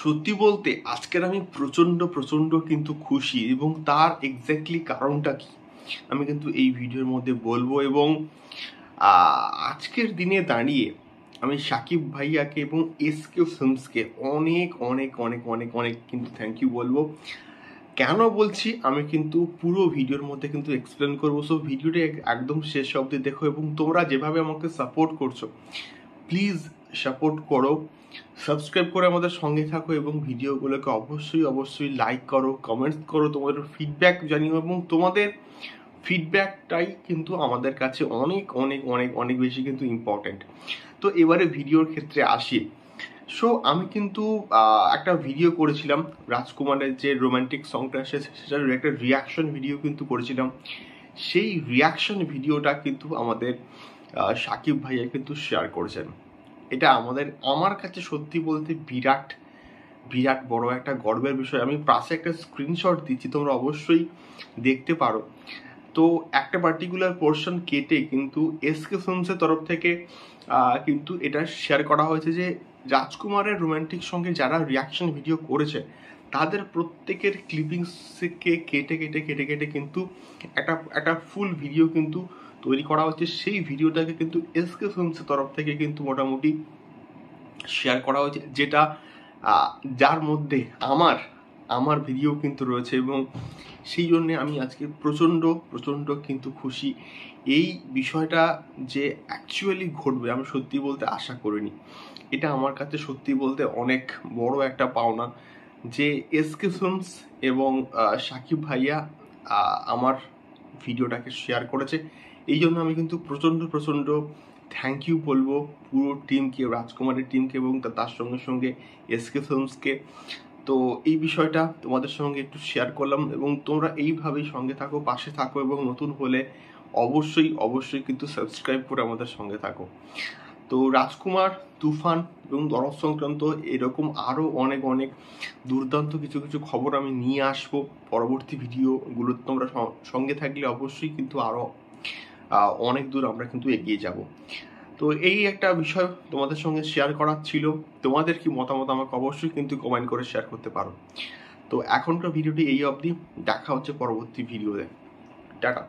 সত্যি বলতে আজকের আমি প্রচণ্ড প্রচণ্ড কিন্তু খুশি, এবং তার এক্স্যাক্টলি কারণটা কি আমি কিন্তু এই ভিডিওর মধ্যে বলবো। এবং আজকের দিনে দাঁড়িয়ে আমি সাকিব ভাইয়াকে এবং এসকে ফিল্মসকে অনেক অনেক অনেক অনেক অনেক কিন্তু থ্যাংক ইউ বলবো। কেন বলছি আমি কিন্তু পুরো ভিডিওর মধ্যে কিন্তু এক্সপ্লেন করবো। সো ভিডিওটা একদম শেষ অবধি দেখো, এবং তোমরা যেভাবে আমাকে সাপোর্ট করছো প্লিজ সাপোর্ট করো, সাবস্ক্রাইব করে আমাদের সঙ্গে থাকো, এবং ভিডিওগুলোকে অবশ্যই অবশ্যই লাইক করো, কমেন্টস করো, তোমাদের ফিডব্যাক জানিও, এবং তোমাদের ফিডব্যাকটাই কিন্তু আমাদের কাছে অনেক অনেক অনেক অনেক বেশি কিন্তু ইম্পর্টেন্ট। তো এবারে ভিডিওর ক্ষেত্রে আসি। সো আমি কিন্তু একটা ভিডিও করেছিলাম রাজকুমারের যে রোমান্টিক সংটা, সেটার একটা রিয়াকশন ভিডিও কিন্তু করেছিলাম। সেই রিয়াকশন ভিডিওটা কিন্তু আমাদের সাকিব ভাইয়া কিন্তু শেয়ার করেছেন। এটা আমার কাছে সত্যি বলতে বিরাট বিরাট বড় একটা গর্বের বিষয়। আমি পাশে একটা স্ক্রিনশট দিচ্ছি, তোমরা অবশ্যই দেখতে পারো। তো একটা পার্টিকুলার পোর্শন কেটে কিন্তু এসকে ফিল্মসের তরফ থেকে কিন্তু এটা শেয়ার করা হয়েছে যে রাজকুমারের রোমান্টিক সঙ্গে যারা রিয়াকশন ভিডিও করেছে তাদের প্রত্যেকের ক্লিপিংসকে কেটে কেটে কেটে কেটে কিন্তু একটা ফুল ভিডিও কিন্তু তৈরি করা হচ্ছে। সেই ভিডিওটাকে কিন্তু এসকে ফিল্মসের তরফ থেকে কিন্তু মোটামুটি শেয়ার করা হয়েছে, যেটা যার মধ্যে আমার ভিডিও কিন্তু রয়েছে, এবং সেই জন্যে আমি আজকে প্রচণ্ড প্রচণ্ড কিন্তু খুশি। এই বিষয়টা যে অ্যাকচুয়ালি ঘটবে আমি সত্যি বলতে আশা করিনি। এটা আমার কাছে সত্যি বলতে অনেক বড় একটা পাওনা যে এসকে ফিল্মস এবং সাকিব ভাইয়া আমার ভিডিওটাকে শেয়ার করেছে। এই জন্য আমি কিন্তু প্রচণ্ড প্রচণ্ড থ্যাংক ইউ বলবো পুরো টিমকে, রাজকুমারের টিমকে, এবং তার সঙ্গে সঙ্গে এসকে ফিল্মসকে। তো এই বিষয়টা তোমাদের সঙ্গে একটু শেয়ার করলাম, এবং তোমরা এইভাবেই সঙ্গে থাকো, পাশে থাকো, এবং নতুন হলে অবশ্যই অবশ্যই কিন্তু সাবস্ক্রাইব করে আমাদের সঙ্গে থাকো। তো রাজকুমার, তুফান এবং দরদ সংক্রান্ত এরকম আরও অনেক অনেক দুর্দান্ত কিছু কিছু খবর আমি নিয়ে আসবো পরবর্তী ভিডিওগুলো। তোমরা সঙ্গে থাকলে অবশ্যই কিন্তু আরও অনেক দূর আমরা কিন্তু এগিয়ে যাব। তো এই একটা বিষয় তোমাদের সঙ্গে শেয়ার করার ছিল। তোমাদের কি মতামত আমাকে অবশ্যই কিন্তু কমেন্ট করে শেয়ার করতে পারো। তো এখনকার ভিডিওটি এই অবধি, দেখা হচ্ছে পরবর্তী ভিডিওতে। টাটা।